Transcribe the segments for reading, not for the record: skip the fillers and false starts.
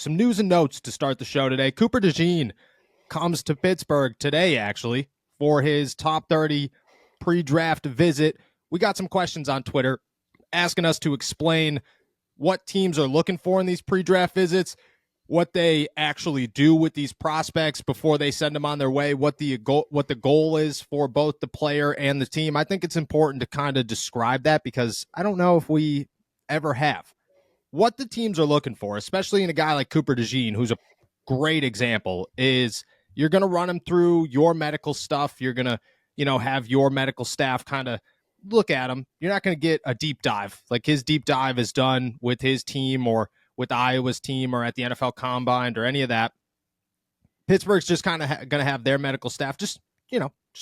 some news and notes to start the show today. Cooper DeJean comes to Pittsburgh today, actually, for his top 30 pre-draft visit. We got some questions on Twitter asking us to explain what teams are looking for in these pre-draft visits, what they actually do with these prospects before they send them on their way, what the goal is for both the player and the team. I think it's important to kind of describe that because I don't know if we ever have. What the teams are looking for, especially in a guy like Cooper DeJean, who's a great example, is you're going to run him through your medical stuff. You're going to, have your medical staff kind of look at him. You're not going to get a deep dive. Like his deep dive is done with his team or with Iowa's team or at the NFL Combine or any of that. Pittsburgh's just kind of going to have their medical staff just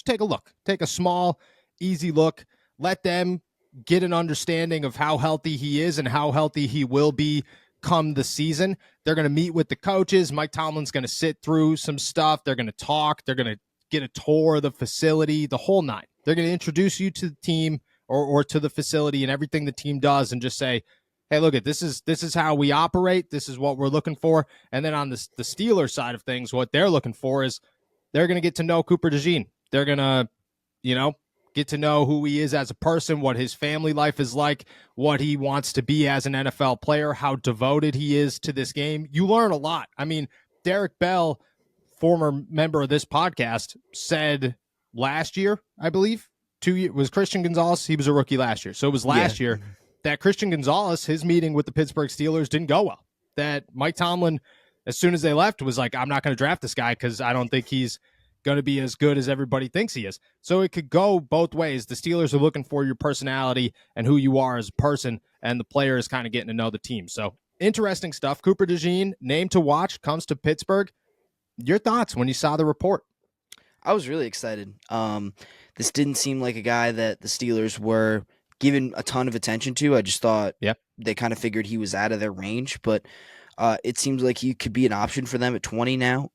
take a look. Take a small, easy look. Let them get an understanding of how healthy he is and how healthy he will be come the season. They're going to meet with the coaches. Mike Tomlin's going to sit through some stuff. They're going to talk. They're going to get a tour of the facility, the whole nine. They're going to introduce you to the team or to the facility and everything the team does and just say, hey, look, this is how we operate. This is what we're looking for. And then on the Steelers side of things, what they're looking for is they're going to get to know Cooper DeJean. They're going to, get to know who he is as a person, what his family life is like, what he wants to be as an NFL player, how devoted he is to this game. You learn a lot. I mean, Derek Bell, former member of this podcast, said last year, I believe, 2 years, was Christian Gonzalez. He was a rookie last year. So it was last year that Christian Gonzalez, his meeting with the Pittsburgh Steelers didn't go well. That Mike Tomlin, as soon as they left, was like, I'm not going to draft this guy because I don't think he's going to be as good as everybody thinks he is. So it could go both ways. The Steelers are looking for your personality and who you are as a person, and the player is kind of getting to know the team. So interesting stuff. Cooper DeJean, name to watch, comes to Pittsburgh. Your thoughts when you saw the report? I was really excited. This didn't seem like a guy that the Steelers were giving a ton of attention to. I just thought they kind of figured he was out of their range, but it seems like he could be an option for them at 20 now.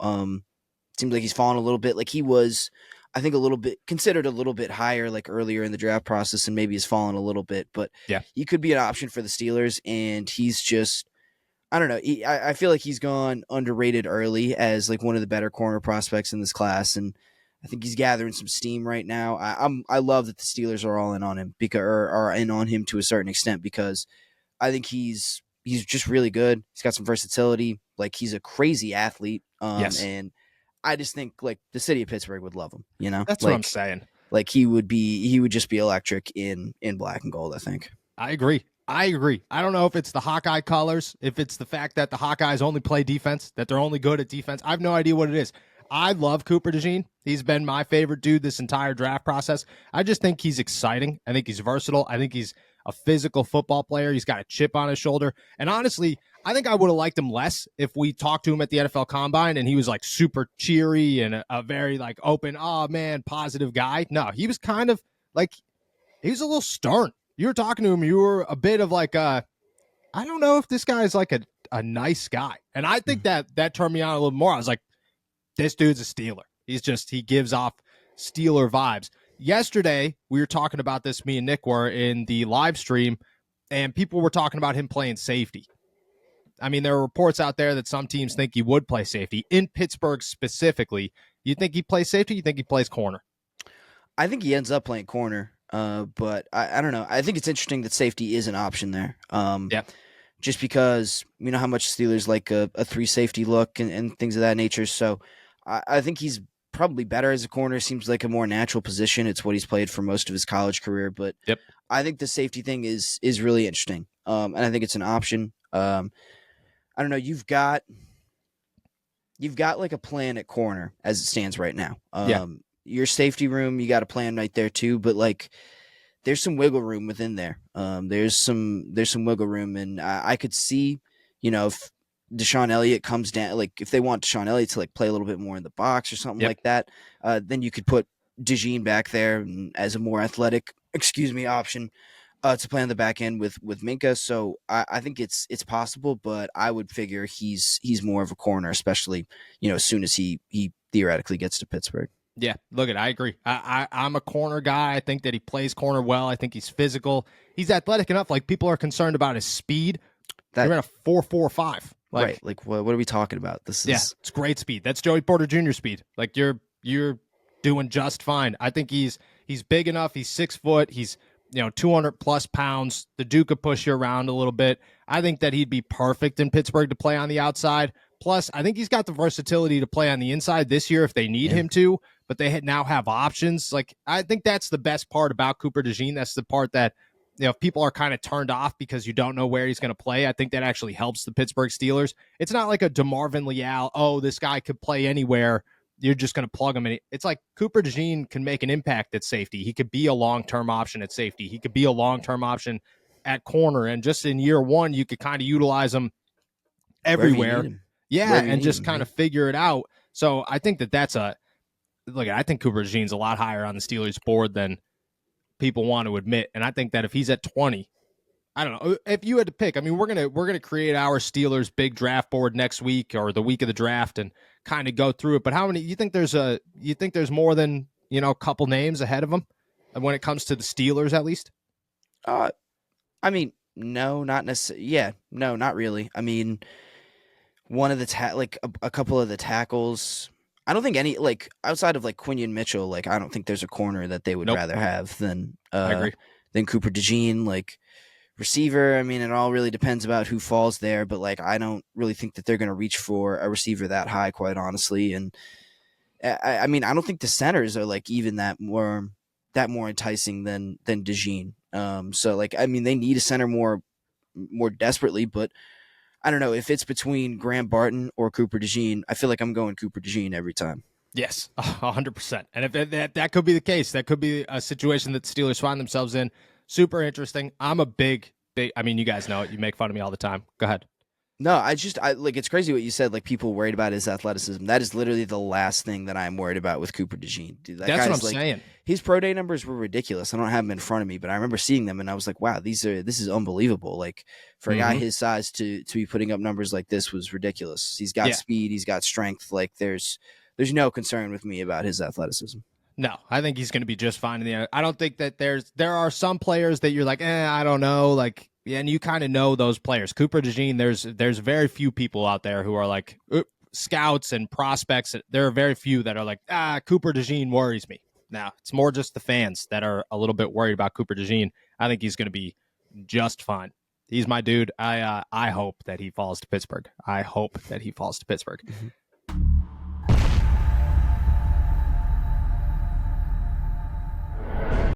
Seems like he's fallen a little bit. Like he was, I think, a little bit considered a little bit higher, like earlier in the draft process, and maybe has fallen a little bit. But he could be an option for the Steelers, and he's just, I don't know. I feel like he's gone underrated early as like one of the better corner prospects in this class, and I think he's gathering some steam right now. I love that the Steelers are all in on him because are in on him to a certain extent because I think he's just really good. He's got some versatility. Like he's a crazy athlete. And I just think like the city of Pittsburgh would love him, That's what I'm saying. Like he would just be electric in black and gold, I think. I agree. I don't know if it's the Hawkeye colors, if it's the fact that the Hawkeyes only play defense, that they're only good at defense. I have no idea what it is. I love Cooper DeJean. He's been my favorite dude this entire draft process. I just think he's exciting. I think he's versatile. I think he's a physical football player. He's got a chip on his shoulder. And honestly, I think I would have liked him less if we talked to him at the NFL Combine and he was like super cheery and a very like open, oh man, positive guy. No, he was kind of like, he was a little stern. You were talking to him, you were a bit of like I don't know if this guy is like a nice guy. And I think that turned me on a little more. I was like, this dude's a Steeler. He gives off Steeler vibes. Yesterday, we were talking about this, me and Nick were in the live stream, and people were talking about him playing safety. I mean, there are reports out there that some teams think he would play safety. In Pittsburgh specifically, you think he plays safety? You think he plays corner? I think he ends up playing corner, but I don't know. I think it's interesting that safety is an option there. Just because you know how much Steelers like a 3 safety look and things of that nature. So I think he's probably better as a corner. Seems like a more natural position. It's what he's played for most of his college career. But I think the safety thing is really interesting, and I think it's an option. I don't know. You've got like a plan at corner as it stands right now. Your safety room, you got a plan right there too. But like, there's some wiggle room within there. There's some wiggle room, and I could see, if DeShon Elliott comes down, like if they want DeShon Elliott to like play a little bit more in the box or something like that, then you could put DeJean back there as a more athletic, option to play on the back end with Minka. So I think it's possible, but I would figure he's more of a corner, especially as soon as he theoretically gets to Pittsburgh. Yeah, I agree. I'm a corner guy. I think that he plays corner well. I think he's physical. He's athletic enough. Like people are concerned about his speed. He ran a 4.45. Right. Like what are we talking about? This is it's great speed. That's Joey Porter Jr. speed. Like you're doing just fine. I think he's big enough. He's 6 foot. He's 200 plus pounds. The Duke could push you around a little bit. I think that he'd be perfect in Pittsburgh to play on the outside. Plus, I think he's got the versatility to play on the inside this year if they need him to, but they now have options. Like, I think that's the best part about Cooper DeJean. That's the part that, if people are kind of turned off because you don't know where he's going to play, I think that actually helps the Pittsburgh Steelers. It's not like a DeMarvin Leal, oh, this guy could play anywhere, you're just going to plug him in. It's like Cooper DeJean can make an impact at safety. He could be a long-term option at safety. He could be a long-term option at corner. And just in year one, you could kind of utilize him everywhere. And just kind of figure it out. So I think that's I think Cooper DeJean's a lot higher on the Steelers board than people want to admit. And I think that if he's at 20, I don't know, if you had to pick, I mean, we're going to create our Steelers big draft board next week or the week of the draft and kind of go through it. But how many, you think there's more than, a couple names ahead of them when it comes to the Steelers, at least? I mean, no, not necessarily. Yeah, no, not really. I mean, one of the a couple of the tackles, I don't think any, like, outside of like Quinion Mitchell, like, I don't think there's a corner that they would rather have than I agree. Than Cooper DeJean. Like, receiver, I mean, it all really depends about who falls there, but like, I don't really think that they're going to reach for a receiver that high, quite honestly. And I mean, I don't think the centers are like even that more enticing than DeJean. So like, I mean, they need a center more desperately, but I don't know if it's between Graham Barton or Cooper DeJean. I feel like I'm going Cooper DeJean every time. Yes, 100%. And if that could be the case, that could be a situation that the Steelers find themselves in. Super interesting. I'm a big, I mean, you guys know it. You make fun of me all the time. Go ahead. No, I like, it's crazy what you said. Like, people worried about his athleticism. That is literally the last thing that I'm worried about with Cooper DeJean. Dude, that's what I'm saying. His pro day numbers were ridiculous. I don't have them in front of me, but I remember seeing them and I was like, wow, this is unbelievable. Like, for a guy his size to be putting up numbers like this was ridiculous. He's got speed. He's got strength. Like, there's no concern with me about his athleticism. No, I think he's going to be just fine in the end. I don't think that there are some players that you're like, I don't know, like, and you kind of know those players. Cooper DeJean, there's very few people out there who are like scouts and prospects. There are very few that are like, Cooper DeJean worries me. Now, it's more just the fans that are a little bit worried about Cooper DeJean. I think he's going to be just fine. He's my dude. I hope that he falls to Pittsburgh.